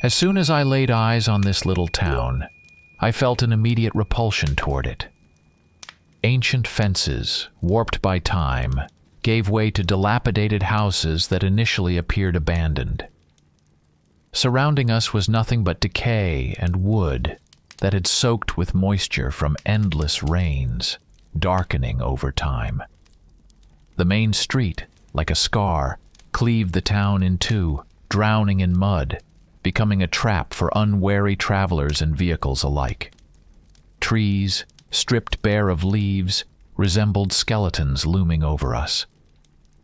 As soon as I laid eyes on this little town, I felt an immediate repulsion toward it. Ancient fences, warped by time, gave way to dilapidated houses that initially appeared abandoned. Surrounding us was nothing but decay and wood that had soaked with moisture from endless rains, darkening over time. The main street, like a scar, cleaved the town in two, drowning in mud, becoming a trap for unwary travelers and vehicles alike. Trees, stripped bare of leaves, resembled skeletons looming over us.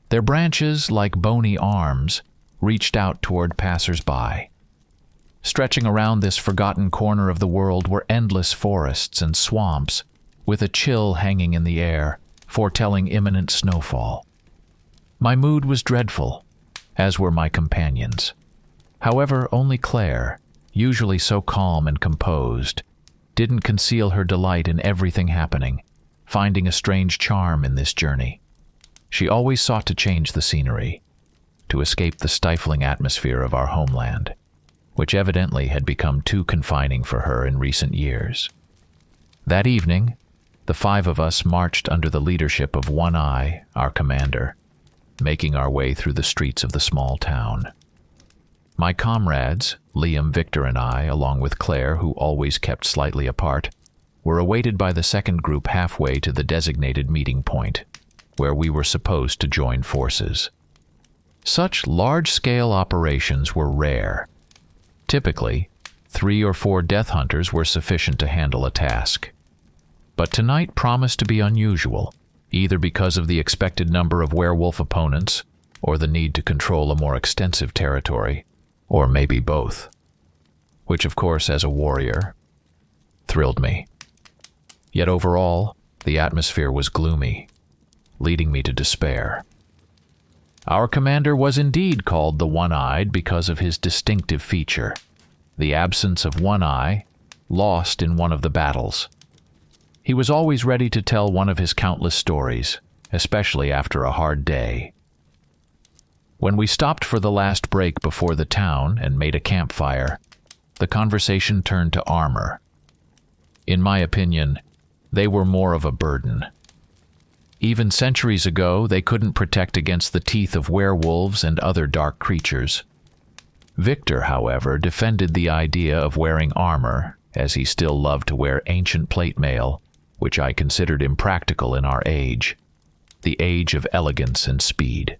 Their branches, like bony arms, reached out toward passers-by. Stretching around this forgotten corner of the world were endless forests and swamps, with a chill hanging in the air, foretelling imminent snowfall. My mood was dreadful, as were my companions. However, only Claire, usually so calm and composed, didn't conceal her delight in everything happening, finding a strange charm in this journey. She always sought to change the scenery, to escape the stifling atmosphere of our homeland, which evidently had become too confining for her in recent years. That evening, the 5 of us marched under the leadership of One Eye, our commander, making our way through the streets of the small town. My comrades, Liam, Victor, and I, along with Claire, who always kept slightly apart, were awaited by the second group halfway to the designated meeting point, where we were supposed to join forces. Such large-scale operations were rare. Typically, 3 or 4 death hunters were sufficient to handle a task. But tonight promised to be unusual, either because of the expected number of werewolf opponents, or the need to control a more extensive territory, or maybe both. Which, of course, as a warrior, thrilled me. Yet overall, the atmosphere was gloomy, leading me to despair. Our commander was indeed called the One-Eyed because of his distinctive feature, the absence of one eye, lost in one of the battles. He was always ready to tell one of his countless stories, especially after a hard day. When we stopped for the last break before the town and made a campfire, the conversation turned to armor. In my opinion, they were more of a burden. Even centuries ago, they couldn't protect against the teeth of werewolves and other dark creatures. Victor, however, defended the idea of wearing armor, as he still loved to wear ancient plate mail, which I considered impractical in our age, the age of elegance and speed.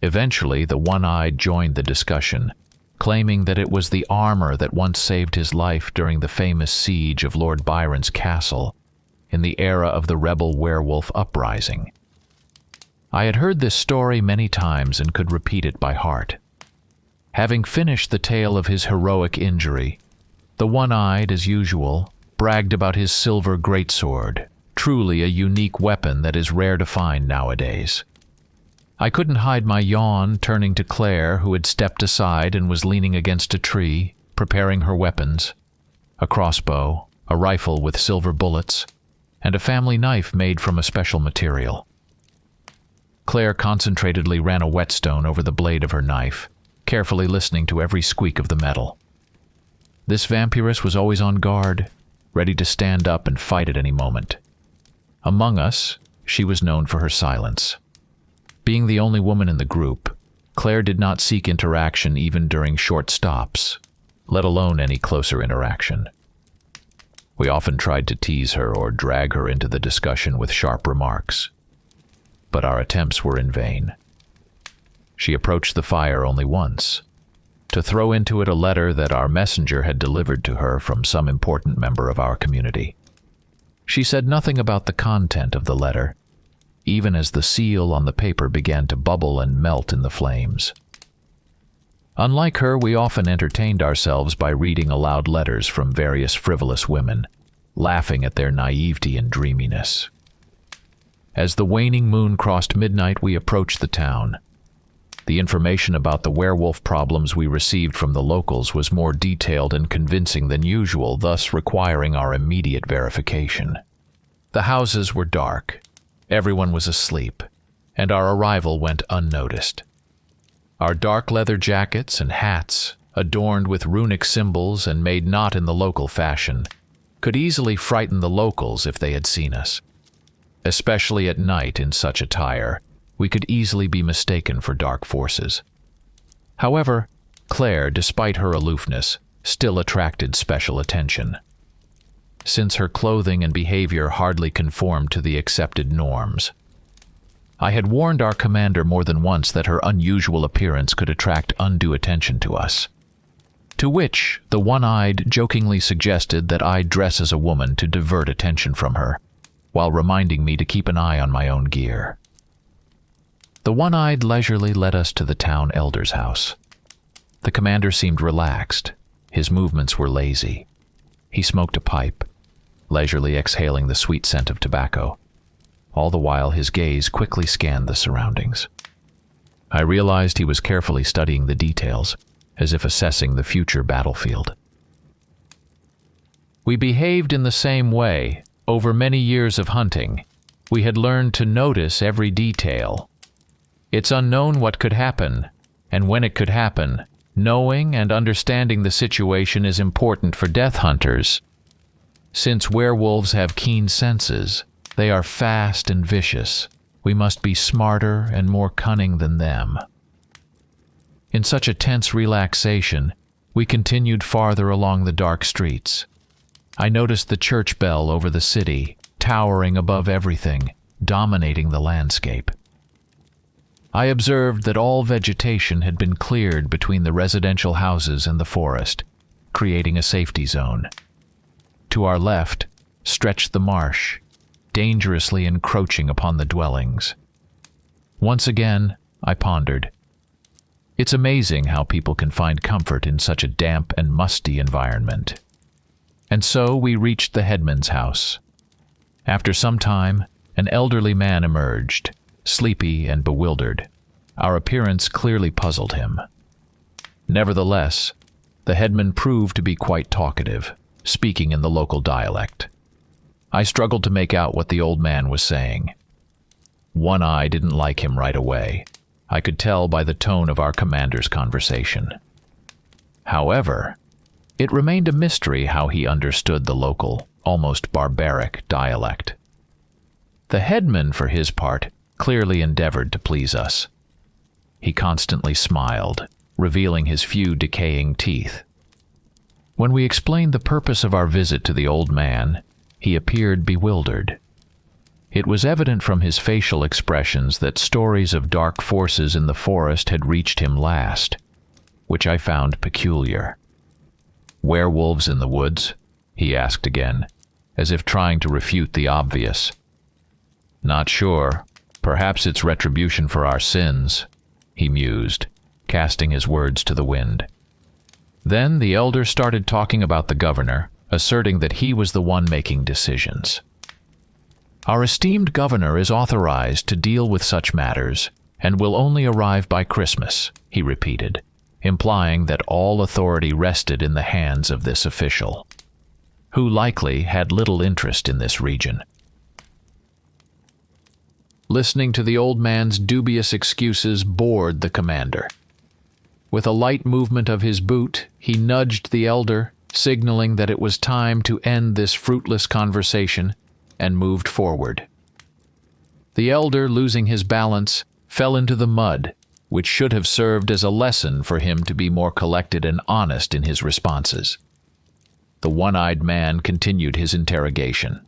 Eventually, the One-Eyed joined the discussion, claiming that it was the armor that once saved his life during the famous siege of Lord Byron's castle, in the era of the rebel werewolf uprising. I had heard this story many times and could repeat it by heart. Having finished the tale of his heroic injury, the One-Eyed, as usual, bragged about his silver greatsword, truly a unique weapon that is rare to find nowadays. I couldn't hide my yawn, turning to Claire, who had stepped aside and was leaning against a tree, preparing her weapons: a crossbow, a rifle with silver bullets, and a family knife made from a special material. Claire concentratedly ran a whetstone over the blade of her knife, carefully listening to every squeak of the metal. This vampiress was always on guard, ready to stand up and fight at any moment. Among us, she was known for her silence. Being the only woman in the group, Claire did not seek interaction even during short stops, let alone any closer interaction. We often tried to tease her or drag her into the discussion with sharp remarks, but our attempts were in vain. She approached the fire only once, to throw into it a letter that our messenger had delivered to her from some important member of our community. She said nothing about the content of the letter, even as the seal on the paper began to bubble and melt in the flames. Unlike her, we often entertained ourselves by reading aloud letters from various frivolous women, laughing at their naivety and dreaminess. As the waning moon crossed midnight, we approached the town. The information about the werewolf problems we received from the locals was more detailed and convincing than usual, thus requiring our immediate verification. The houses were dark. Everyone was asleep, and our arrival went unnoticed. Our dark leather jackets and hats adorned with runic symbols and made not in the local fashion, could easily frighten the locals if they had seen us. Especially at night in such attire, we could easily be mistaken for dark forces. However, Claire, despite her aloofness, still attracted special attention. Since her clothing and behavior hardly conformed to the accepted norms. I had warned our commander more than once that her unusual appearance could attract undue attention to us. To which the one-eyed jokingly suggested that I dress as a woman to divert attention from her, while reminding me to keep an eye on my own gear. The one-eyed leisurely led us to the town elder's house. The commander seemed relaxed. His movements were lazy. He smoked a pipe, leisurely exhaling the sweet scent of tobacco. All the while his gaze quickly scanned the surroundings. I realized he was carefully studying the details, as if assessing the future battlefield. We behaved in the same way. Over many years of hunting, we had learned to notice every detail. It's unknown what could happen, and when it could happen. Knowing and understanding the situation is important for death hunters. Since werewolves have keen senses, they are fast and vicious. We must be smarter and more cunning than them. In such a tense relaxation, we continued farther along the dark streets. I noticed the church bell over the city, towering above everything, dominating the landscape. I observed that all vegetation had been cleared between the residential houses and the forest, creating a safety zone. To our left stretched the marsh, dangerously encroaching upon the dwellings. Once again, I pondered. It's amazing how people can find comfort in such a damp and musty environment. And so we reached the headman's house. After some time, an elderly man emerged, sleepy and bewildered. Our appearance clearly puzzled him. Nevertheless, the headman proved to be quite talkative, speaking in the local dialect. I struggled to make out what the old man was saying. One Eye didn't like him right away. I could tell by the tone of our commander's conversation. However, it remained a mystery how he understood the local, almost barbaric dialect. The headman, for his part, clearly endeavored to please us. He constantly smiled, revealing his few decaying teeth. When we explained the purpose of our visit to the old man, he appeared bewildered. It was evident from his facial expressions that stories of dark forces in the forest had reached him last, which I found peculiar. "Werewolves in the woods?" he asked again, as if trying to refute the obvious. "Not sure. Perhaps it's retribution for our sins," he mused, casting his words to the wind. Then the elder started talking about the governor, asserting that he was the one making decisions. "Our esteemed governor is authorized to deal with such matters, and will only arrive by Christmas," he repeated, implying that all authority rested in the hands of this official, who likely had little interest in this region. Listening to the old man's dubious excuses bored the commander. With a light movement of his boot, he nudged the elder, signaling that it was time to end this fruitless conversation, and moved forward. The elder, losing his balance, fell into the mud, which should have served as a lesson for him to be more collected and honest in his responses. The one-eyed man continued his interrogation.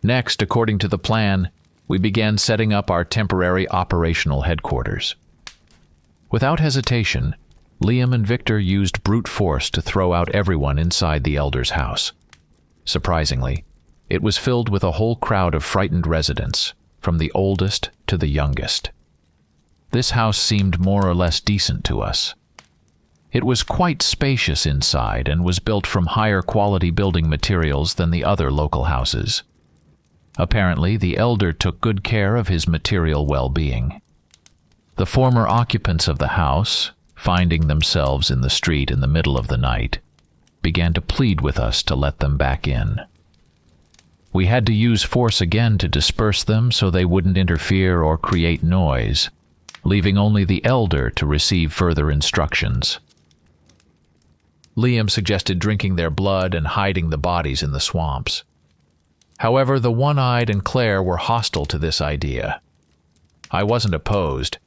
Next, according to the plan, we began setting up our temporary operational headquarters. Without hesitation, Liam and Victor used brute force to throw out everyone inside the elder's house. Surprisingly, it was filled with a whole crowd of frightened residents, from the oldest to the youngest. This house seemed more or less decent to us. It was quite spacious inside and was built from higher quality building materials than the other local houses. Apparently, the elder took good care of his material well-being. The former occupants of the house, finding themselves in the street in the middle of the night, began to plead with us to let them back in. We had to use force again to disperse them so they wouldn't interfere or create noise, leaving only the elder to receive further instructions. Liam suggested drinking their blood and hiding the bodies in the swamps. However, the One-Eyed and Claire were hostile to this idea. I wasn't opposed,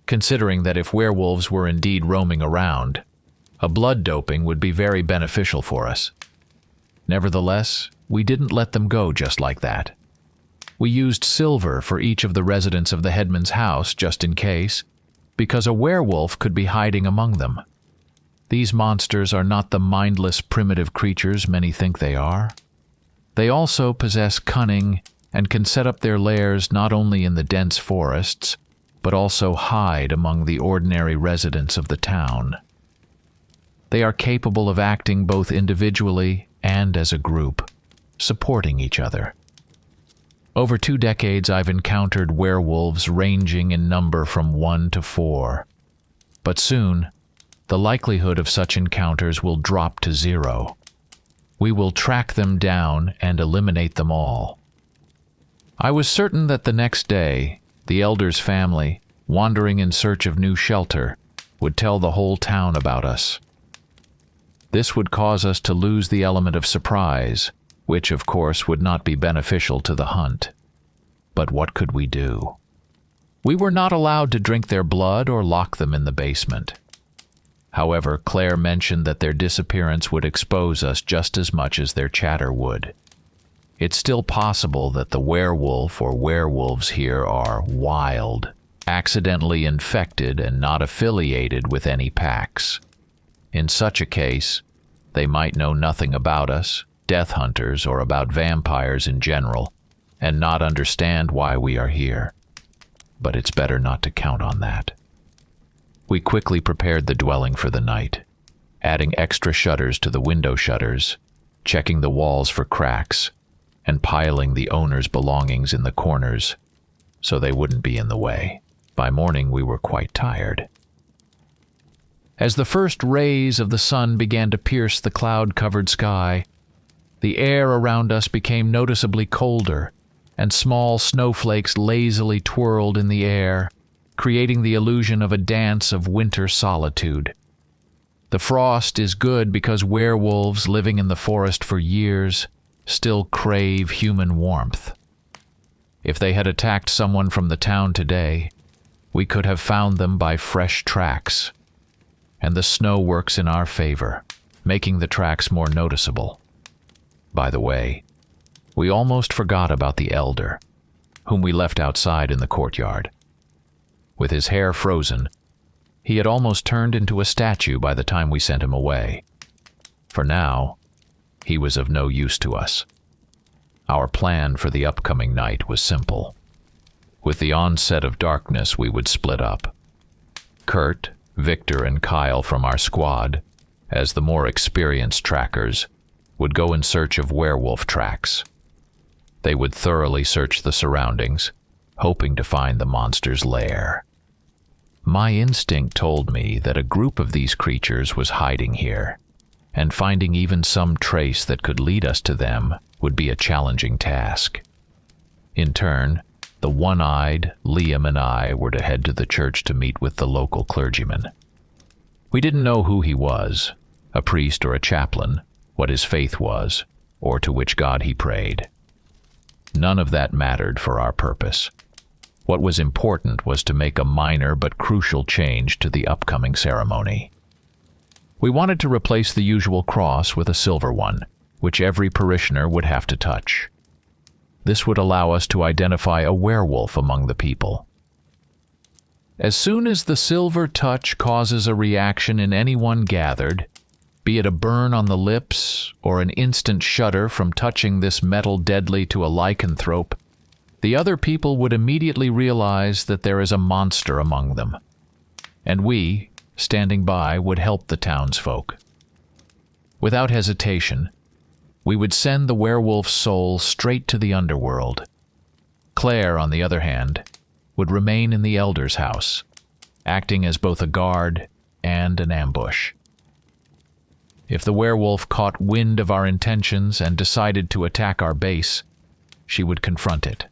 considering that if werewolves were indeed roaming around, a blood doping would be very beneficial for us. Nevertheless, we didn't let them go just like that. We used silver for each of the residents of the headman's house just in case, because a werewolf could be hiding among them. These monsters are not the mindless, primitive creatures many think they are. They also possess cunning and can set up their lairs not only in the dense forests, but also hide among the ordinary residents of the town. They are capable of acting both individually and as a group, supporting each other. Over 2 decades, I've encountered werewolves ranging in number from 1 to 4. But soon, the likelihood of such encounters will drop to 0. We will track them down and eliminate them all. I was certain that the next day, the elder's family, wandering in search of new shelter, would tell the whole town about us. This would cause us to lose the element of surprise, which, of course, would not be beneficial to the hunt. But what could we do? We were not allowed to drink their blood or lock them in the basement. However, Claire mentioned that their disappearance would expose us just as much as their chatter would. It's still possible that the werewolf or werewolves here are wild, accidentally infected, and not affiliated with any packs. In such a case, they might know nothing about us, death hunters, or about vampires in general, and not understand why we are here. But it's better not to count on that. We quickly prepared the dwelling for the night, adding extra shutters to the window shutters, checking the walls for cracks, and piling the owner's belongings in the corners so they wouldn't be in the way. By morning, we were quite tired. As the first rays of the sun began to pierce the cloud-covered sky, the air around us became noticeably colder, and small snowflakes lazily twirled in the air, creating the illusion of a dance of winter solitude. The frost is good because werewolves living in the forest for years still crave human warmth. If they had attacked someone from the town today, we could have found them by fresh tracks. And the snow works in our favor, making the tracks more noticeable. By the way, we almost forgot about the elder, whom we left outside in the courtyard. With his hair frozen, he had almost turned into a statue by the time we sent him away. For now, he was of no use to us. Our plan for the upcoming night was simple. With the onset of darkness, we would split up. Kurt, Victor, and Kyle from our squad, as the more experienced trackers, would go in search of werewolf tracks. They would thoroughly search the surroundings, hoping to find the monster's lair. My instinct told me that a group of these creatures was hiding here, and finding even some trace that could lead us to them would be a challenging task. In turn, the One-Eyed, Liam, and I were to head to the church to meet with the local clergyman. We didn't know who he was, a priest or a chaplain, what his faith was, or to which god he prayed. None of that mattered for our purpose. What was important was to make a minor but crucial change to the upcoming ceremony. We wanted to replace the usual cross with a silver one, which every parishioner would have to touch. This would allow us to identify a werewolf among the people. As soon as the silver touch causes a reaction in anyone gathered, be it a burn on the lips or an instant shudder from touching this metal deadly to a lycanthrope, the other people would immediately realize that there is a monster among them. And we, standing by, would help the townsfolk. Without hesitation, we would send the werewolf's soul straight to the underworld. Claire, on the other hand, would remain in the elder's house, acting as both a guard and an ambush. If the werewolf caught wind of our intentions and decided to attack our base, she would confront it.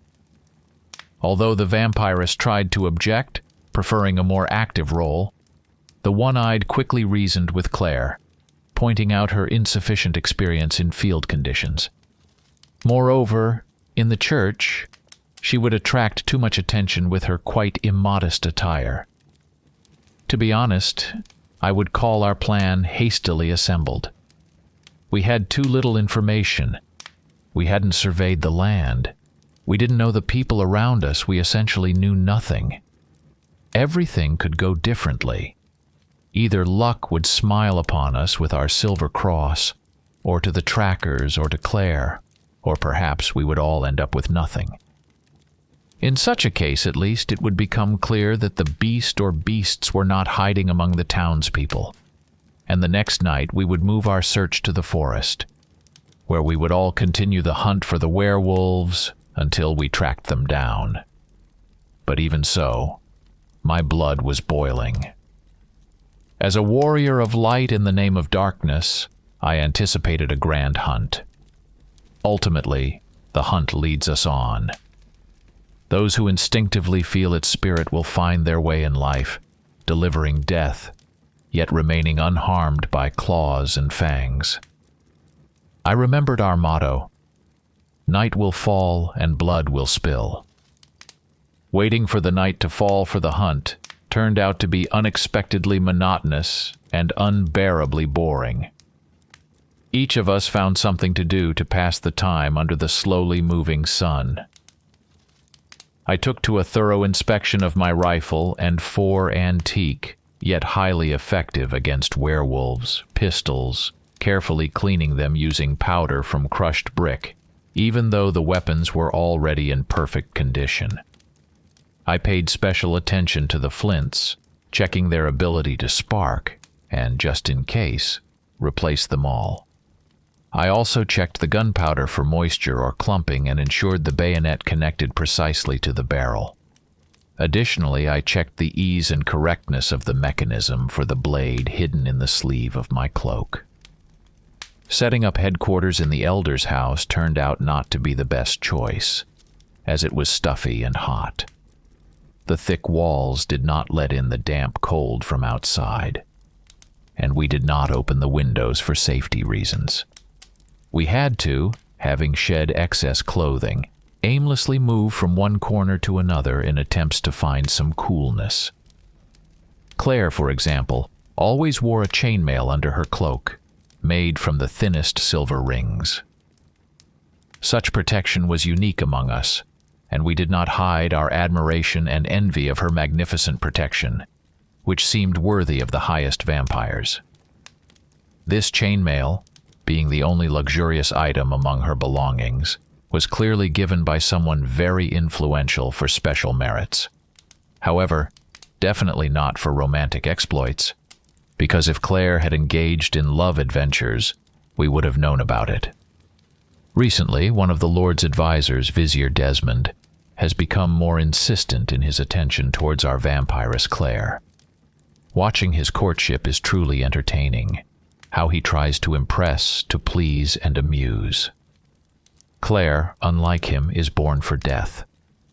Although the vampiress tried to object, preferring a more active role, the One-Eyed quickly reasoned with Claire. pointing out her insufficient experience in field conditions. Moreover, in the church, she would attract too much attention with her quite immodest attire. To be honest, I would call our plan hastily assembled. We had too little information. We hadn't surveyed the land. We didn't know the people around us. We essentially knew nothing. Everything could go differently. Either luck would smile upon us with our silver cross, or to the trackers, or to Claire, or perhaps we would all end up with nothing. In such a case, at least, it would become clear that the beast or beasts were not hiding among the townspeople, and the next night we would move our search to the forest, where we would all continue the hunt for the werewolves until we tracked them down. But even so, my blood was boiling. As a warrior of light in the name of darkness, I anticipated a grand hunt. Ultimately, the hunt leads us on. Those who instinctively feel its spirit will find their way in life, delivering death, yet remaining unharmed by claws and fangs. I remembered our motto, "Night will fall and blood will spill." Waiting for the night to fall for the hunt turned out to be unexpectedly monotonous and unbearably boring. Each of us found something to do to pass the time under the slowly moving sun. I took to a thorough inspection of my rifle and 4 antique, yet highly effective against werewolves, pistols, carefully cleaning them using powder from crushed brick, even though the weapons were already in perfect condition. I paid special attention to the flints, checking their ability to spark, and just in case, replaced them all. I also checked the gunpowder for moisture or clumping and ensured the bayonet connected precisely to the barrel. Additionally, I checked the ease and correctness of the mechanism for the blade hidden in the sleeve of my cloak. Setting up headquarters in the elder's house turned out not to be the best choice, as it was stuffy and hot. The thick walls did not let in the damp cold from outside, and we did not open the windows for safety reasons. We had to, having shed excess clothing, aimlessly move from one corner to another in attempts to find some coolness. Claire, for example, always wore a chainmail under her cloak, made from the thinnest silver rings. Such protection was unique among us, and we did not hide our admiration and envy of her magnificent protection, which seemed worthy of the highest vampires. This chainmail, being the only luxurious item among her belongings, was clearly given by someone very influential for special merits. However, definitely not for romantic exploits, because if Claire had engaged in love adventures, we would have known about it. Recently, one of the Lord's advisors, Vizier Desmond, has become more insistent in his attention towards our vampiress Claire. Watching his courtship is truly entertaining, how he tries to impress, to please, and amuse. Claire, unlike him, is born for death,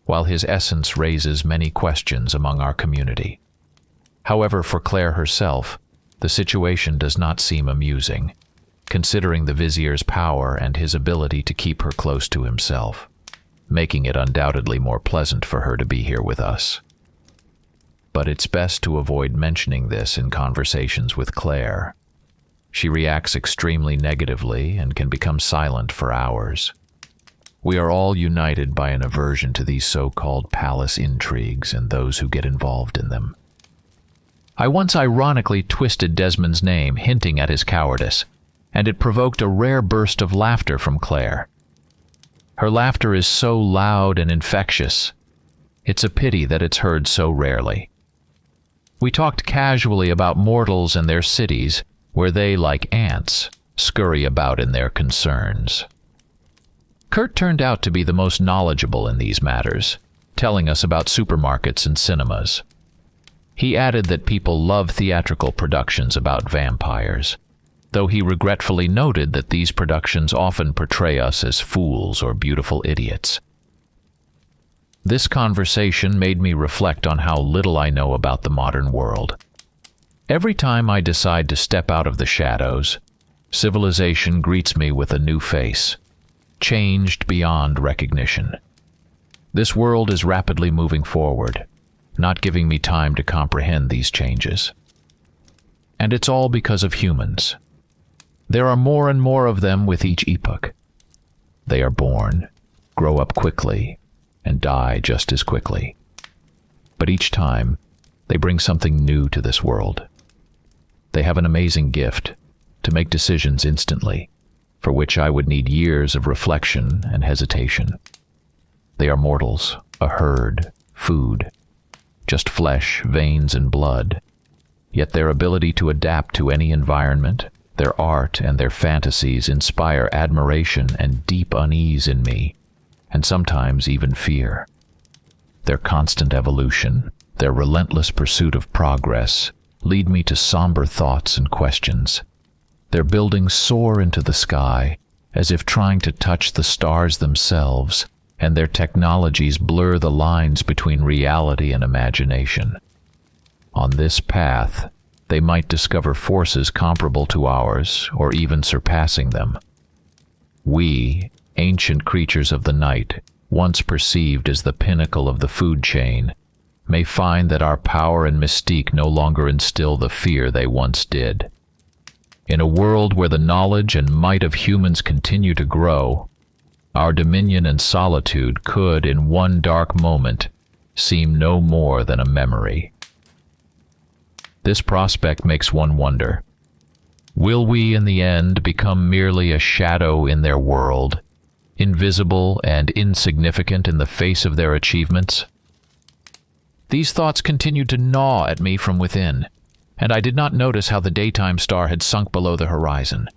while his essence raises many questions among our community. However, for Claire herself, the situation does not seem amusing, considering the Vizier's power and his ability to keep her close to himself, making it undoubtedly more pleasant for her to be here with us. But it's best to avoid mentioning this in conversations with Claire. She reacts extremely negatively and can become silent for hours. We are all united by an aversion to these so-called palace intrigues and those who get involved in them. I once ironically twisted Desmond's name, hinting at his cowardice, and it provoked a rare burst of laughter from Claire. Her laughter is so loud and infectious. It's a pity that it's heard so rarely. We talked casually about mortals and their cities, where they, like ants, scurry about in their concerns. Kurt turned out to be the most knowledgeable in these matters, telling us about supermarkets and cinemas. He added that people love theatrical productions about vampires, though he regretfully noted that these productions often portray us as fools or beautiful idiots. This conversation made me reflect on how little I know about the modern world. Every time I decide to step out of the shadows, Civilization greets me with a new face, changed beyond recognition. This world is rapidly moving forward, not giving me time to comprehend these changes. And it's all because of humans. There are more and more of them with each epoch. They are born, grow up quickly, and die just as quickly. But each time, they bring something new to this world. They have an amazing gift to make decisions instantly, for which I would need years of reflection and hesitation. They are mortals, a herd, food, just flesh, veins, and blood. Yet their ability to adapt to any environment, their art and their fantasies inspire admiration and deep unease in me, and sometimes even fear. Their constant evolution, their relentless pursuit of progress, lead me to somber thoughts and questions. Their buildings soar into the sky, as if trying to touch the stars themselves, and their technologies blur the lines between reality and imagination. On this path, they might discover forces comparable to ours, or even surpassing them. We, ancient creatures of the night, once perceived as the pinnacle of the food chain, may find that our power and mystique no longer instill the fear they once did. In a world where the knowledge and might of humans continue to grow, our dominion and solitude could, in one dark moment, seem no more than a memory. This prospect makes one wonder, will we in the end become merely a shadow in their world, invisible and insignificant in the face of their achievements? These thoughts continued to gnaw at me from within, and I did not notice how the daytime star had sunk below the horizon.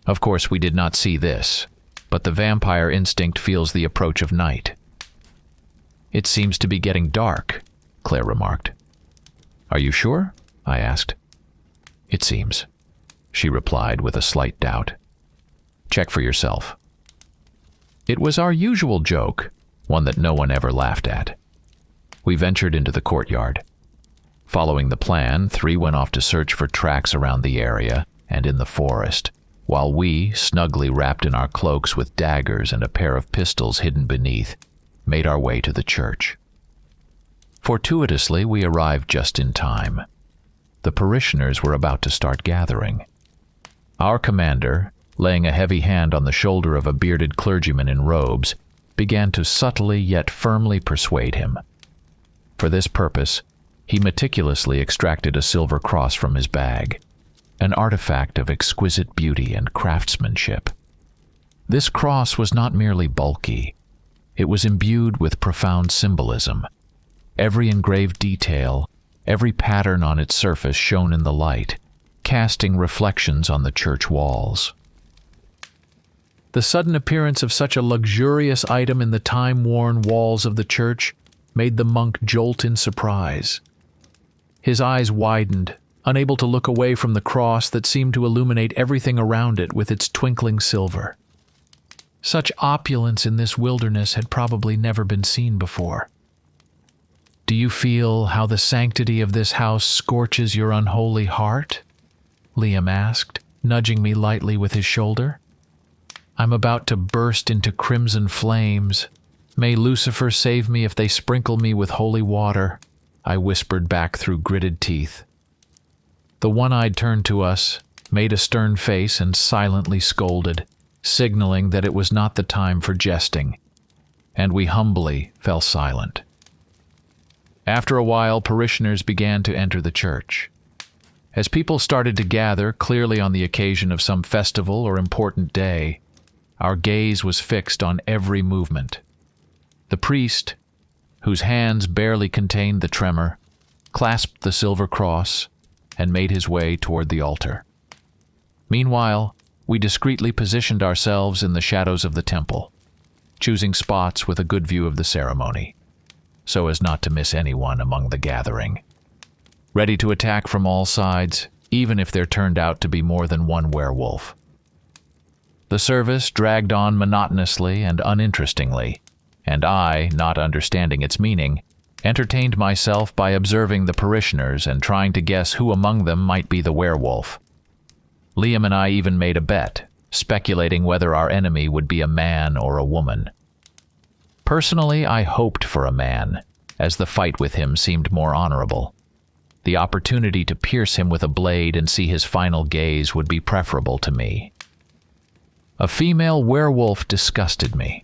Of course, we did not see this, but the vampire instinct feels the approach of night. "It seems to be getting dark," Claire remarked. "Are you sure?" I asked. "It seems," she replied with a slight doubt. "Check for yourself." It was our usual joke, one that no one ever laughed at. We ventured into the courtyard. Following the plan, 3 went off to search for tracks around the area and in the forest, while we, snugly wrapped in our cloaks with daggers and a pair of pistols hidden beneath, made our way to the church. Fortuitously, we arrived just in time. The parishioners were about to start gathering. Our commander, laying a heavy hand on the shoulder of a bearded clergyman in robes, began to subtly yet firmly persuade him. For this purpose, he meticulously extracted a silver cross from his bag, an artifact of exquisite beauty and craftsmanship. This cross was not merely bulky. It was imbued with profound symbolism. Every engraved detail, every pattern on its surface shone in the light, casting reflections on the church walls. The sudden appearance of such a luxurious item in the time-worn walls of the church made the monk jolt in surprise. His eyes widened, unable to look away from the cross that seemed to illuminate everything around it with its twinkling silver. Such opulence in this wilderness had probably never been seen before. "Do you feel how the sanctity of this house scorches your unholy heart?" Liam asked, nudging me lightly with his shoulder. "I'm about to burst into crimson flames. May Lucifer save me if they sprinkle me with holy water," I whispered back through gritted teeth. The one-eyed turned to us, made a stern face, and silently scolded, signaling that it was not the time for jesting, and we humbly fell silent. After a while, parishioners began to enter the church. As people started to gather, clearly on the occasion of some festival or important day, our gaze was fixed on every movement. The priest, whose hands barely contained the tremor, clasped the silver cross and made his way toward the altar. Meanwhile, we discreetly positioned ourselves in the shadows of the temple, choosing spots with a good view of the ceremony, so as not to miss anyone among the gathering. Ready to attack from all sides, even if there turned out to be more than one werewolf. The service dragged on monotonously and uninterestingly, and I, not understanding its meaning, entertained myself by observing the parishioners and trying to guess who among them might be the werewolf. Liam and I even made a bet, speculating whether our enemy would be a man or a woman. Personally, I hoped for a man, as the fight with him seemed more honorable. The opportunity to pierce him with a blade and see his final gaze would be preferable to me. A female werewolf disgusted me.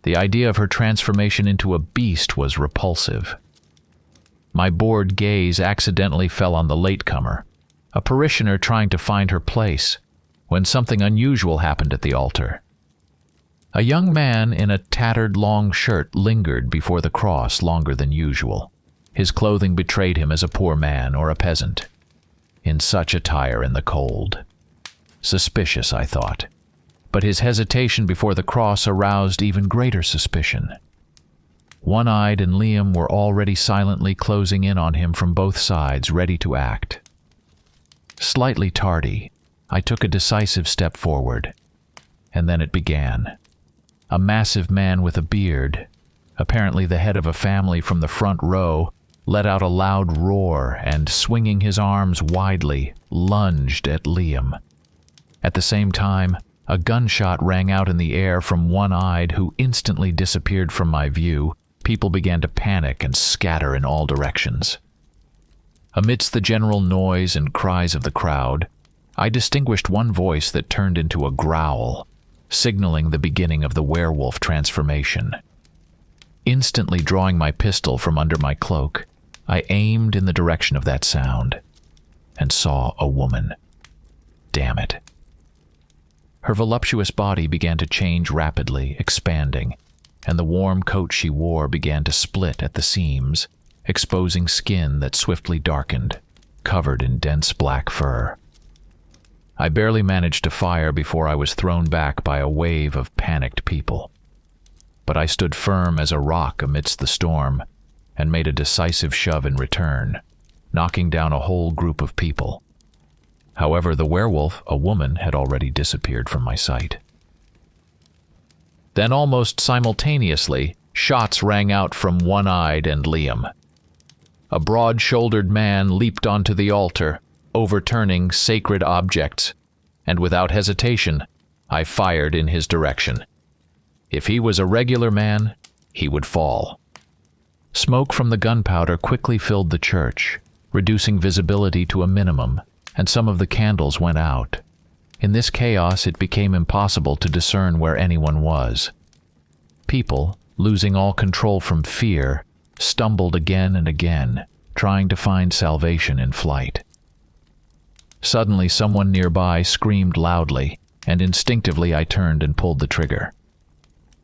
The idea of her transformation into a beast was repulsive. My bored gaze accidentally fell on the latecomer, a parishioner trying to find her place, when something unusual happened at the altar. A young man in a tattered long shirt lingered before the cross longer than usual. His clothing betrayed him as a poor man or a peasant. In such attire in the cold. Suspicious, I thought. But his hesitation before the cross aroused even greater suspicion. One-Eyed and Liam were already silently closing in on him from both sides, ready to act. Slightly tardy, I took a decisive step forward. And then it began. A massive man with a beard, apparently the head of a family from the front row, let out a loud roar and, swinging his arms widely, lunged at Liam. At the same time, a gunshot rang out in the air from One-Eyed, who instantly disappeared from my view. People began to panic and scatter in all directions. Amidst the general noise and cries of the crowd, I distinguished one voice that turned into a growl, signaling the beginning of the werewolf transformation. Instantly drawing my pistol from under my cloak, I aimed in the direction of that sound, and saw a woman. Damn it. Her voluptuous body began to change rapidly, expanding, and the warm coat she wore began to split at the seams, exposing skin that swiftly darkened, covered in dense black fur. I barely managed to fire before I was thrown back by a wave of panicked people. But I stood firm as a rock amidst the storm, and made a decisive shove in return, knocking down a whole group of people. However, the werewolf, a woman, had already disappeared from my sight. Then almost simultaneously, shots rang out from One-Eyed and Liam. A broad-shouldered man leaped onto the altar, overturning sacred objects, and without hesitation, I fired in his direction. If he was a regular man, he would fall. Smoke from the gunpowder quickly filled the church, reducing visibility to a minimum, and some of the candles went out. In this chaos, it became impossible to discern where anyone was. People, losing all control from fear, stumbled again and again, trying to find salvation in flight. Suddenly, someone nearby screamed loudly, and instinctively I turned and pulled the trigger.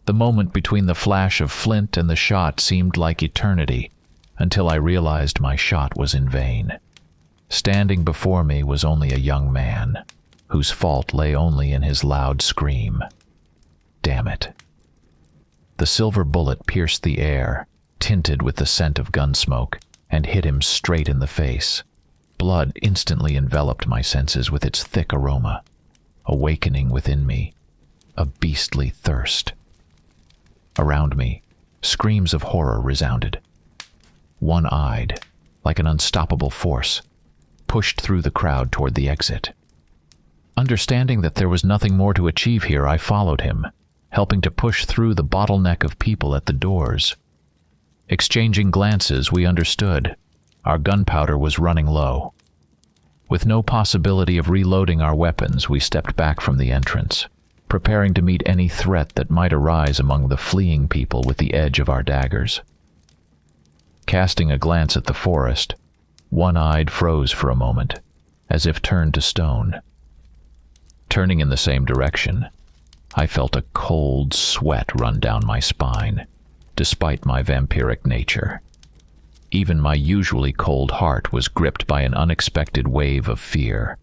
The moment between the flash of flint and the shot seemed like eternity, until I realized my shot was in vain. Standing before me was only a young man, whose fault lay only in his loud scream. Damn it. The silver bullet pierced the air, tinted with the scent of gun smoke, and hit him straight in the face. Blood instantly enveloped my senses with its thick aroma, awakening within me a beastly thirst. Around me, screams of horror resounded. One-Eyed, like an unstoppable force, pushed through the crowd toward the exit. Understanding that there was nothing more to achieve here, I followed him, helping to push through the bottleneck of people at the doors. Exchanging glances, we understood. Our gunpowder was running low. With no possibility of reloading our weapons, we stepped back from the entrance, preparing to meet any threat that might arise among the fleeing people with the edge of our daggers. Casting a glance at the forest, One-Eyed froze for a moment, as if turned to stone. Turning in the same direction, I felt a cold sweat run down my spine, despite my vampiric nature. Even my usually cold heart was gripped by an unexpected wave of fear.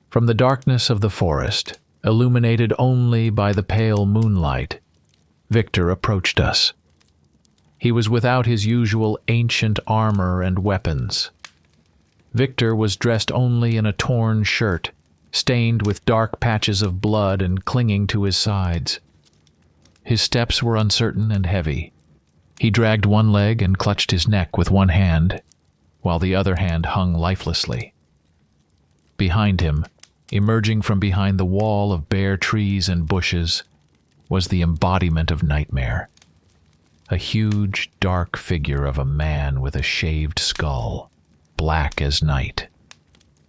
From the darkness of the forest, illuminated only by the pale moonlight, Victor approached us. He was without his usual ancient armor and weapons. Victor was dressed only in a torn shirt, stained with dark patches of blood and clinging to his sides. His steps were uncertain and heavy. He dragged one leg and clutched his neck with one hand, while the other hand hung lifelessly. Behind him, emerging from behind the wall of bare trees and bushes, was the embodiment of nightmare. A huge, dark figure of a man with a shaved skull, black as night.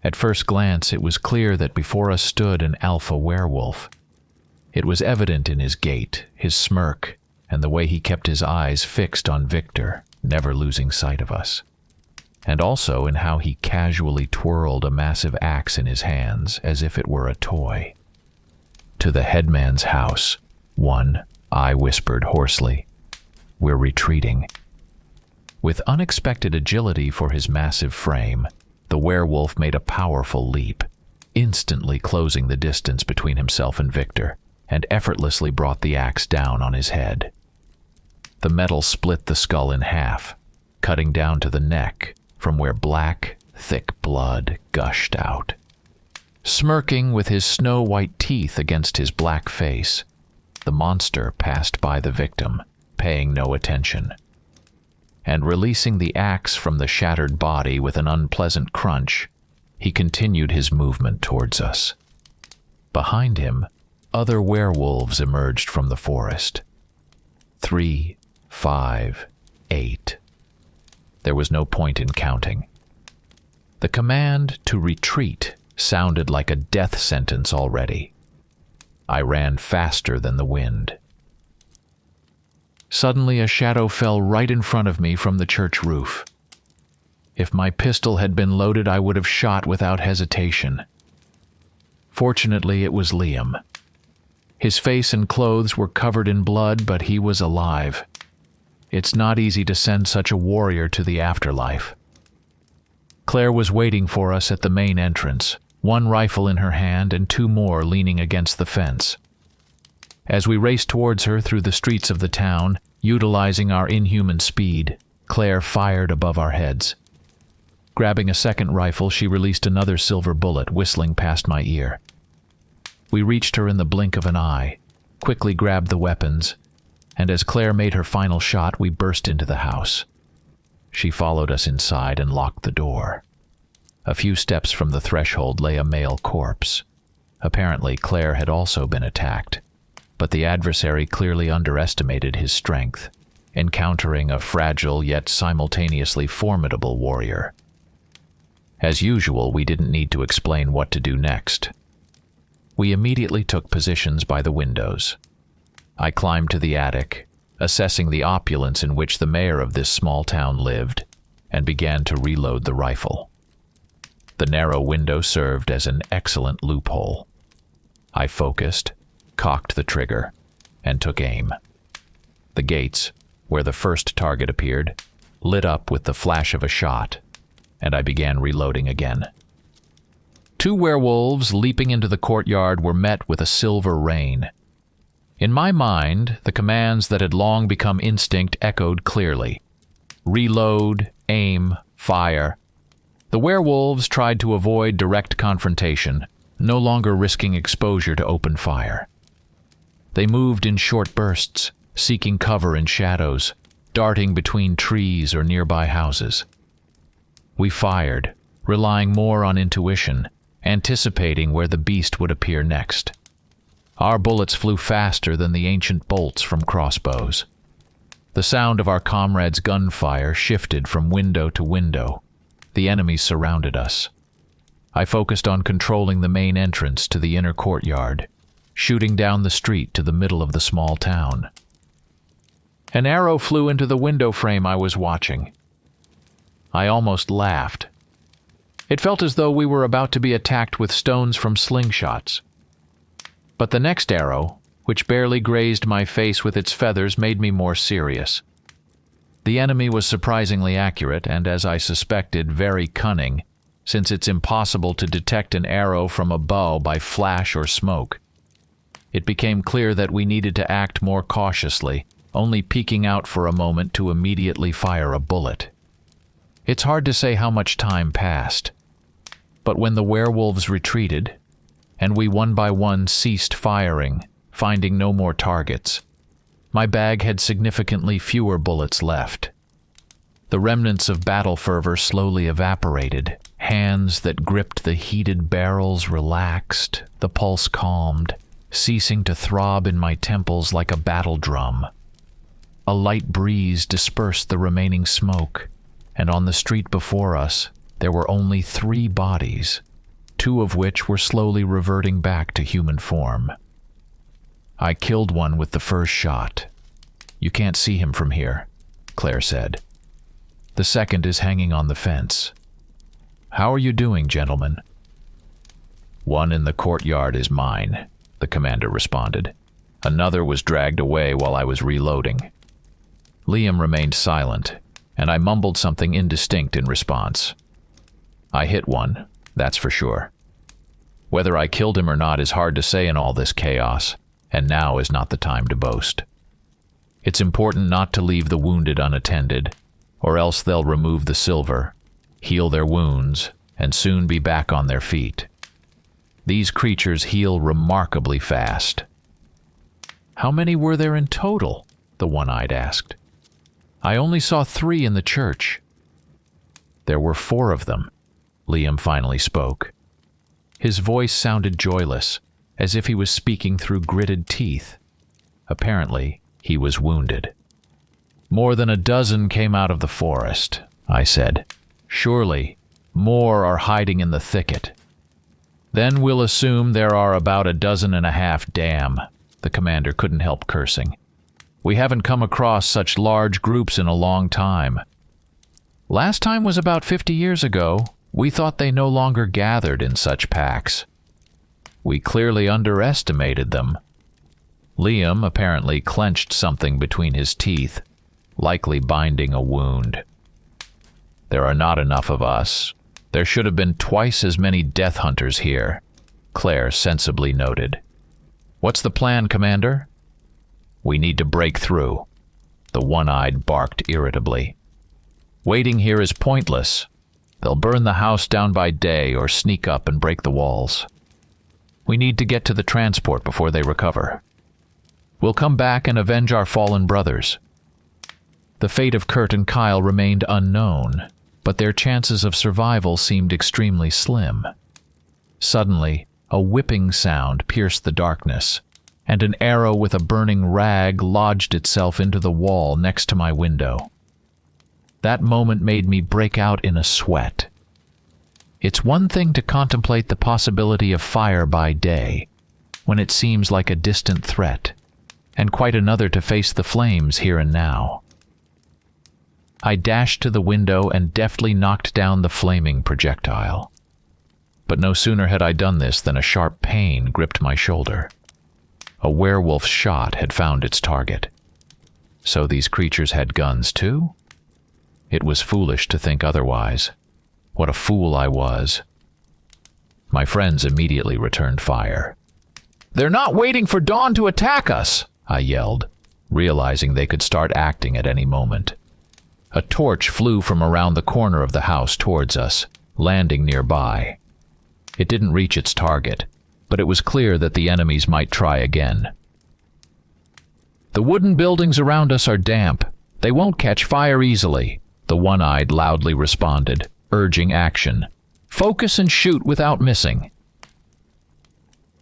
At first glance, it was clear that before us stood an alpha werewolf. It was evident in his gait, his smirk, and the way he kept his eyes fixed on Victor, never losing sight of us. And also in how he casually twirled a massive axe in his hands as if it were a toy. "To the headman's house, one," I whispered hoarsely. "We're retreating." With unexpected agility for his massive frame, the werewolf made a powerful leap, instantly closing the distance between himself and Victor, and effortlessly brought the axe down on his head. The metal split the skull in half, cutting down to the neck, from where black, thick blood gushed out. Smirking with his snow-white teeth against his black face, the monster passed by the victim, paying no attention. And releasing the axe from the shattered body with an unpleasant crunch, he continued his movement towards us. Behind him, other werewolves emerged from the forest. 3, 5, 8. There was no point in counting. The command to retreat sounded like a death sentence already. I ran faster than the wind. Suddenly, a shadow fell right in front of me from the church roof. If my pistol had been loaded, I would have shot without hesitation. Fortunately, it was Liam. His face and clothes were covered in blood, but he was alive. It's not easy to send such a warrior to the afterlife. Claire was waiting for us at the main entrance, one rifle in her hand and 2 more leaning against the fence. As we raced towards her through the streets of the town, utilizing our inhuman speed, Claire fired above our heads. Grabbing a second rifle, she released another silver bullet, whistling past my ear. We reached her in the blink of an eye, quickly grabbed the weapons, and as Claire made her final shot, we burst into the house. She followed us inside and locked the door. A few steps from the threshold lay a male corpse. Apparently, Claire had also been attacked, but the adversary clearly underestimated his strength, encountering a fragile yet simultaneously formidable warrior. As usual, we didn't need to explain what to do next. We immediately took positions by the windows. I climbed to the attic, assessing the opulence in which the mayor of this small town lived, and began to reload the rifle. The narrow window served as an excellent loophole. I focused, cocked the trigger, and took aim. The gates, where the first target appeared, lit up with the flash of a shot, and I began reloading again. 2 werewolves leaping into the courtyard were met with a silver rain. In my mind, the commands that had long become instinct echoed clearly. Reload, aim, fire. The werewolves tried to avoid direct confrontation, no longer risking exposure to open fire. They moved in short bursts, seeking cover in shadows, darting between trees or nearby houses. We fired, relying more on intuition, anticipating where the beast would appear next. Our bullets flew faster than the ancient bolts from crossbows. The sound of our comrades' gunfire shifted from window to window. The enemies surrounded us. I focused on controlling the main entrance to the inner courtyard, shooting down the street to the middle of the small town. An arrow flew into the window frame I was watching. I almost laughed. It felt as though we were about to be attacked with stones from slingshots. But the next arrow, which barely grazed my face with its feathers, made me more serious. The enemy was surprisingly accurate and, as I suspected, very cunning, since it's impossible to detect an arrow from a bow by flash or smoke. It became clear that we needed to act more cautiously, only peeking out for a moment to immediately fire a bullet. It's hard to say how much time passed, but when the werewolves retreated, and we one by one ceased firing, finding no more targets, my bag had significantly fewer bullets left. The remnants of battle fervor slowly evaporated, Hands that gripped the heated barrels relaxed, the pulse calmed, ceasing to throb in my temples like a battle drum. A light breeze dispersed the remaining smoke, and on the street before us there were only 3 bodies, 2 of which were slowly reverting back to human form. I killed one with the first shot. You can't see him from here, Claire said. The second is hanging on the fence. How are you doing, gentlemen? One in the courtyard is mine, the commander responded. Another was dragged away while I was reloading. Liam remained silent, and I mumbled something indistinct in response. I hit one, that's for sure. Whether I killed him or not is hard to say in all this chaos, and now is not the time to boast. It's important not to leave the wounded unattended, or else they'll remove the silver, heal their wounds, and soon be back on their feet. These creatures heal remarkably fast. How many were there in total? The one-eyed asked. I only saw 3 in the church. There were 4 of them, Liam finally spoke. His voice sounded joyless, as if he was speaking through gritted teeth. Apparently, he was wounded. More than a dozen came out of the forest, I said. Surely, more are hiding in the thicket. Then we'll assume there are about 12.5. Damn, the commander couldn't help cursing. We haven't come across such large groups in a long time. Last time was about 50 years ago. We thought they no longer gathered in such packs. We clearly underestimated them. Liam apparently clenched something between his teeth, likely binding a wound. There are not enough of us. There should have been twice as many death hunters here, Claire sensibly noted. What's the plan, Commander? We need to break through. The one-eyed barked irritably. Waiting here is pointless. They'll burn the house down by day or sneak up and break the walls. We need to get to the transport before they recover. We'll come back and avenge our fallen brothers. The fate of Kurt and Kyle remained unknown, but their chances of survival seemed extremely slim. Suddenly, a whipping sound pierced the darkness, and an arrow with a burning rag lodged itself into the wall next to my window. That moment made me break out in a sweat. It's one thing to contemplate the possibility of fire by day, when it seems like a distant threat, and quite another to face the flames here and now. I dashed to the window and deftly knocked down the flaming projectile. But no sooner had I done this than a sharp pain gripped my shoulder. A werewolf shot had found its target. So these creatures had guns too? It was foolish to think otherwise. What a fool I was. My friends immediately returned fire. "They're not waiting for dawn to attack us!" I yelled, realizing they could start acting at any moment. A torch flew from around the corner of the house towards us, landing nearby. It didn't reach its target, but it was clear that the enemies might try again. "The wooden buildings around us are damp. They won't catch fire easily," the one-eyed loudly responded, urging action. "Focus and shoot without missing."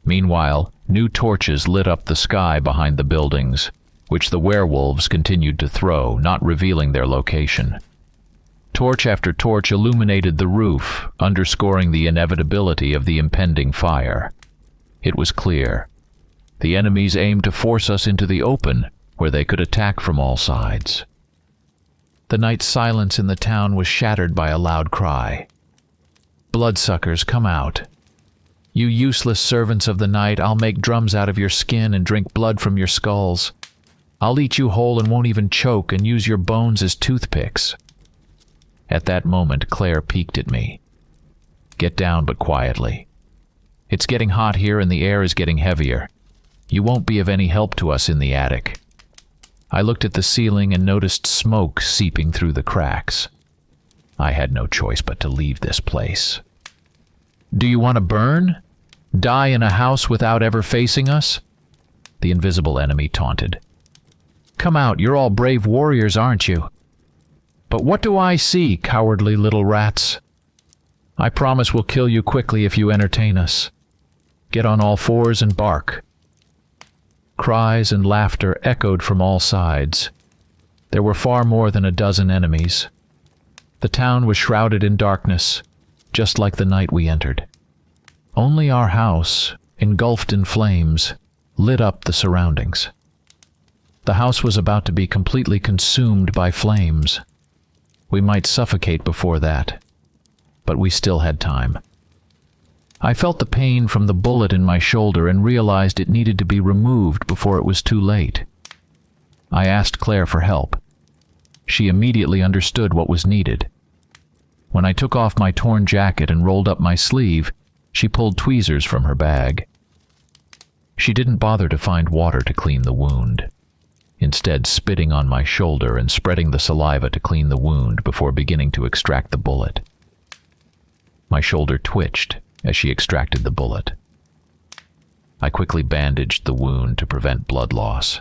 Meanwhile, new torches lit up the sky behind the buildings, which the werewolves continued to throw, not revealing their location. Torch after torch illuminated the roof, underscoring the inevitability of the impending fire. It was clear. The enemies aimed to force us into the open, where they could attack from all sides. The night silence in the town was shattered by a loud cry. "Bloodsuckers, come out. You useless servants of the night, I'll make drums out of your skin and drink blood from your skulls. I'll eat you whole and won't even choke and use your bones as toothpicks." At that moment, Claire peeked at me. "Get down, but quietly. It's getting hot here and the air is getting heavier. You won't be of any help to us in the attic." I looked at the ceiling and noticed smoke seeping through the cracks. I had no choice but to leave this place. "Do you want to burn? Die in a house without ever facing us?" The invisible enemy taunted. "Come out, you're all brave warriors, aren't you?" "But what do I see, cowardly little rats?" I promise we'll kill you quickly if you entertain us. Get on all fours and bark." Cries and laughter echoed from all sides. There were far more than a dozen enemies. The town was shrouded in darkness, just like the night we entered. Only our house, engulfed in flames, lit up the surroundings. The house was about to be completely consumed by flames. We might suffocate before that, but we still had time. I felt the pain from the bullet in my shoulder and realized it needed to be removed before it was too late. I asked Claire for help. She immediately understood what was needed. When I took off my torn jacket and rolled up my sleeve, she pulled tweezers from her bag. She didn't bother to find water to clean the wound, instead spitting on my shoulder and spreading the saliva to clean the wound before beginning to extract the bullet. My shoulder twitched as she extracted the bullet. I quickly bandaged the wound to prevent blood loss.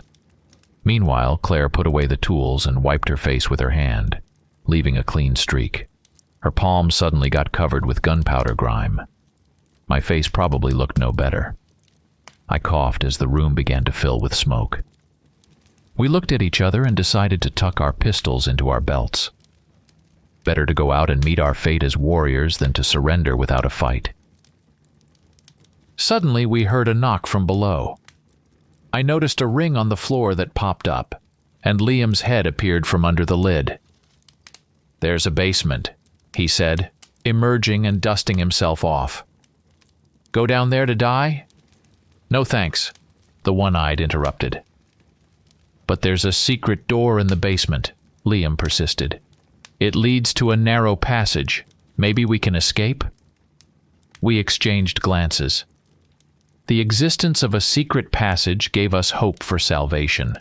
Meanwhile, Claire put away the tools and wiped her face with her hand, leaving a clean streak. Her palm suddenly got covered with gunpowder grime. My face probably looked no better. I coughed as the room began to fill with smoke. We looked at each other and decided to tuck our pistols into our belts. Better to go out and meet our fate as warriors than to surrender without a fight. Suddenly, we heard a knock from below. I noticed a ring on the floor that popped up, and Liam's head appeared from under the lid. "There's a basement," he said, emerging and dusting himself off. "Go down there to die?" "No thanks," the one-eyed interrupted. "But there's a secret door in the basement," Liam persisted. "It leads to a narrow passage. Maybe we can escape?" We exchanged glances. The existence of a secret passage gave us hope for salvation.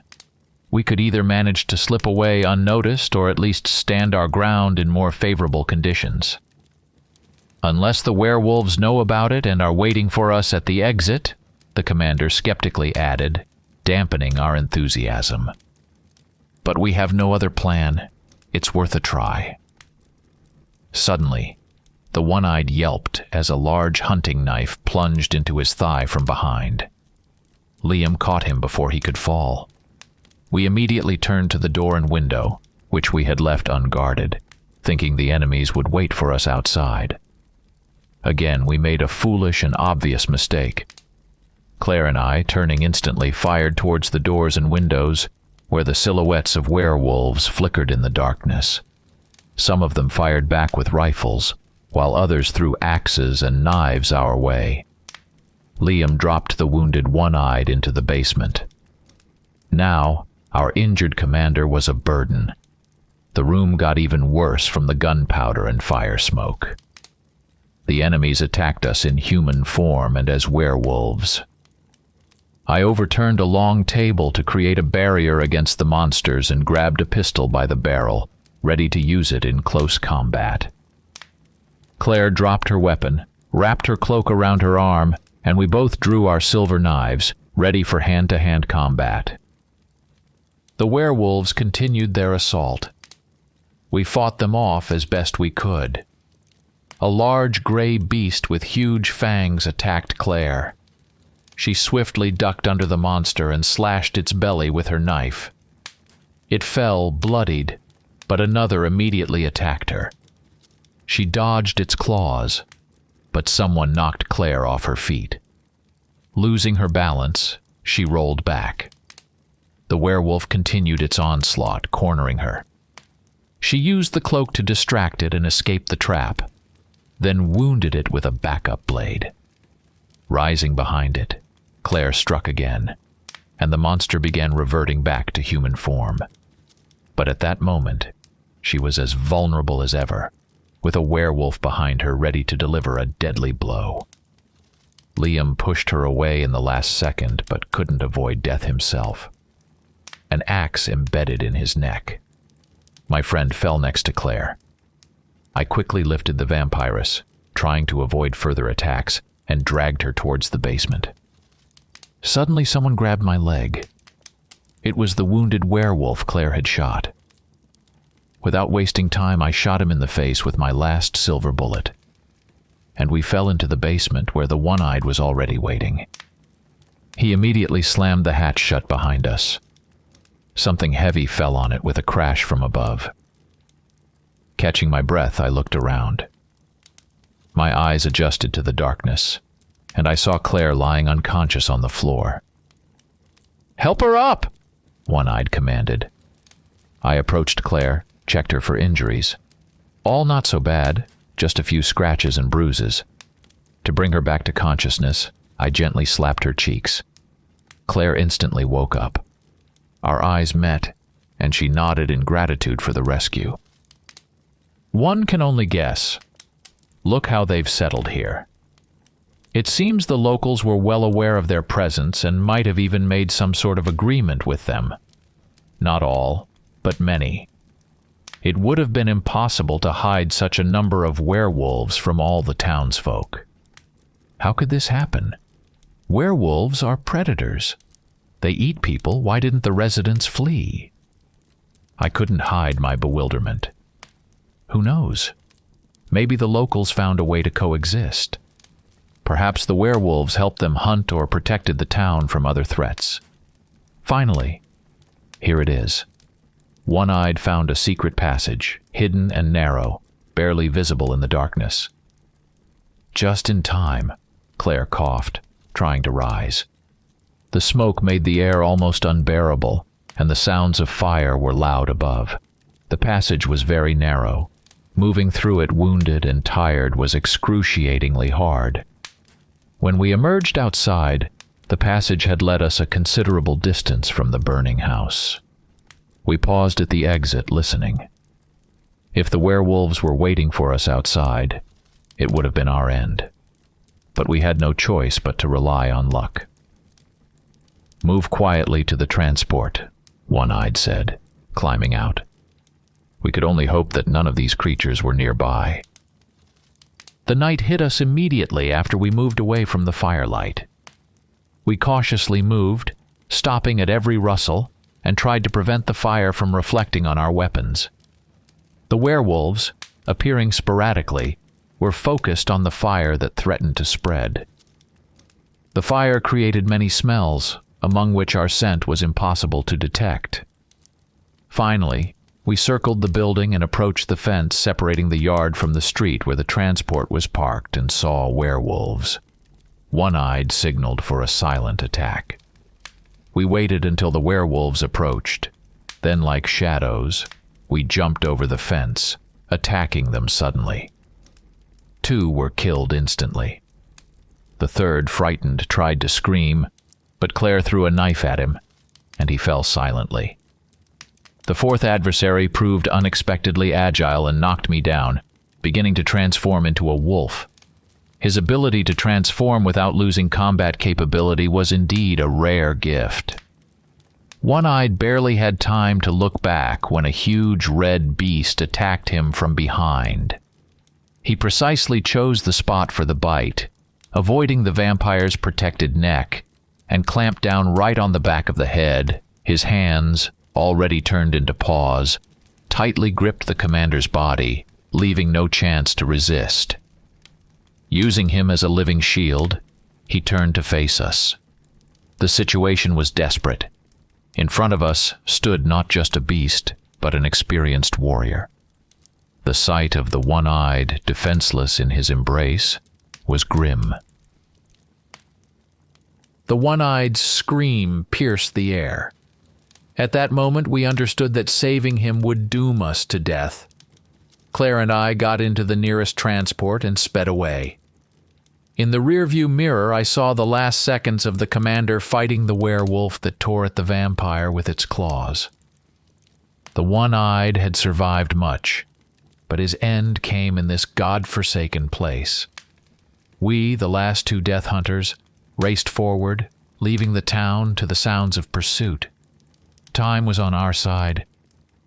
We could either manage to slip away unnoticed or at least stand our ground in more favorable conditions. "Unless the werewolves know about it and are waiting for us at the exit," the commander skeptically added, dampening our enthusiasm. "But we have no other plan. It's worth a try." Suddenly, the one-eyed yelped as a large hunting knife plunged into his thigh from behind. Liam caught him before he could fall. We immediately turned to the door and window, which we had left unguarded, thinking the enemies would wait for us outside. Again, we made a foolish and obvious mistake. Claire and I, turning instantly, fired towards the doors and windows, where the silhouettes of werewolves flickered in the darkness. Some of them fired back with rifles, while others threw axes and knives our way. Liam dropped the wounded one-eyed into the basement. Now, our injured commander was a burden. The room got even worse from the gunpowder and fire smoke. The enemies attacked us in human form and as werewolves. I overturned a long table to create a barrier against the monsters and grabbed a pistol by the barrel, ready to use it in close combat. Claire dropped her weapon, wrapped her cloak around her arm, and we both drew our silver knives, ready for hand-to-hand combat. The werewolves continued their assault. We fought them off as best we could. A large gray beast with huge fangs attacked Claire. She swiftly ducked under the monster and slashed its belly with her knife. It fell, bloodied, but another immediately attacked her. She dodged its claws, but someone knocked Claire off her feet. Losing her balance, she rolled back. The werewolf continued its onslaught, cornering her. She used the cloak to distract it and escape the trap, then wounded it with a backup blade. Rising behind it, Claire struck again, and the monster began reverting back to human form. But at that moment, she was as vulnerable as ever, with a werewolf behind her ready to deliver a deadly blow. Liam pushed her away in the last second, but couldn't avoid death himself. An axe embedded in his neck. My friend fell next to Claire. I quickly lifted the vampiress, trying to avoid further attacks, and dragged her towards the basement. Suddenly someone grabbed my leg. It was the wounded werewolf Claire had shot. Without wasting time, I shot him in the face with my last silver bullet. and we fell into the basement where the one-eyed was already waiting. He immediately slammed the hatch shut behind us. Something heavy fell on it with a crash from above. Catching my breath, I looked around. My eyes adjusted to the darkness, and I saw Claire lying unconscious on the floor. "Help her up!" One-eyed commanded. I approached Claire, checked her for injuries. All not so bad, just a few scratches and bruises. To bring her back to consciousness, I gently slapped her cheeks. Claire instantly woke up. Our eyes met, and she nodded in gratitude for the rescue. One can only guess. Look how they've settled here. It seems the locals were well aware of their presence and might have even made some sort of agreement with them. Not all, but many. It would have been impossible to hide such a number of werewolves from all the townsfolk. How could this happen? Werewolves are predators. They eat people. Why didn't the residents flee? I couldn't hide my bewilderment. Who knows? Maybe the locals found a way to coexist. Perhaps the werewolves helped them hunt or protected the town from other threats. Finally, here it is. One-eyed found a secret passage, hidden and narrow, barely visible in the darkness. Just in time, Claire coughed, trying to rise. The smoke made the air almost unbearable, and the sounds of fire were loud above. The passage was very narrow. Moving through it wounded and tired was excruciatingly hard. When we emerged outside, the passage had led us a considerable distance from the burning house. We paused at the exit, listening. If the werewolves were waiting for us outside, it would have been our end. But we had no choice but to rely on luck. "Move quietly to the transport," One-eyed said, climbing out. We could only hope that none of these creatures were nearby. The night hit us immediately after we moved away from the firelight. We cautiously moved, stopping at every rustle, and tried to prevent the fire from reflecting on our weapons. The werewolves, appearing sporadically, were focused on the fire that threatened to spread. The fire created many smells, among which our scent was impossible to detect. Finally, we circled the building and approached the fence separating the yard from the street where the transport was parked and saw werewolves. One-eyed signaled for a silent attack. We waited until the werewolves approached. Then, like shadows, we jumped over the fence, attacking them suddenly. 2 were killed instantly. The third, frightened, tried to scream, but Claire threw a knife at him, and he fell silently. The fourth adversary proved unexpectedly agile and knocked me down, beginning to transform into a wolf. His ability to transform without losing combat capability was indeed a rare gift. One-eyed barely had time to look back when a huge red beast attacked him from behind. He precisely chose the spot for the bite, avoiding the vampire's protected neck, and clamped down right on the back of the head. His hands, already turned into paws, tightly gripped the commander's body, leaving no chance to resist. Using him as a living shield, he turned to face us. The situation was desperate. In front of us stood not just a beast, but an experienced warrior. The sight of the one-eyed, defenseless in his embrace, was grim. The one-eyed's scream pierced the air. At that moment, we understood that saving him would doom us to death. Claire and I got into the nearest transport and sped away. In the rearview mirror, I saw the last seconds of the commander fighting the werewolf that tore at the vampire with its claws. The one-eyed had survived much, but his end came in this god-forsaken place. We, the last 2 death hunters, raced forward, leaving the town to the sounds of pursuit. Time was on our side,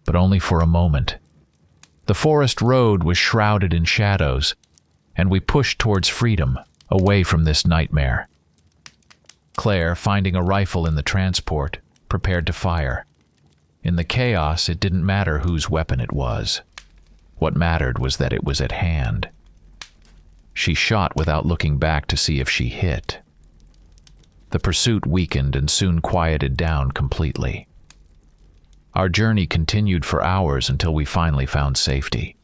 but only for a moment. The forest road was shrouded in shadows, and we pushed towards freedom, away from this nightmare. Claire, finding a rifle in the transport, prepared to fire. In the chaos, it didn't matter whose weapon it was. What mattered was that it was at hand. She shot without looking back to see if she hit. The pursuit weakened and soon quieted down completely. Our journey continued for hours until we finally found safety.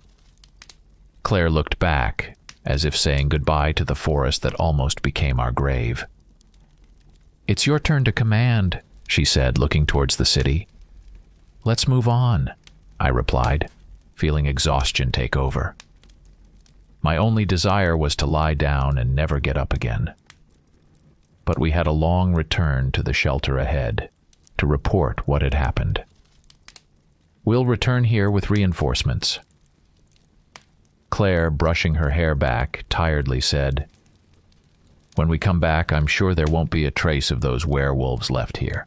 Claire looked back, as if saying goodbye to the forest that almost became our grave. "It's your turn to command," she said, looking towards the city. "Let's move on," I replied, feeling exhaustion take over. My only desire was to lie down and never get up again. But we had a long return to the shelter ahead to report what had happened. "We'll return here with reinforcements." Claire, brushing her hair back, tiredly said, "When we come back, I'm sure there won't be a trace of those werewolves left here."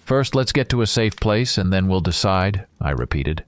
"First, let's get to a safe place, and then we'll decide," I repeated.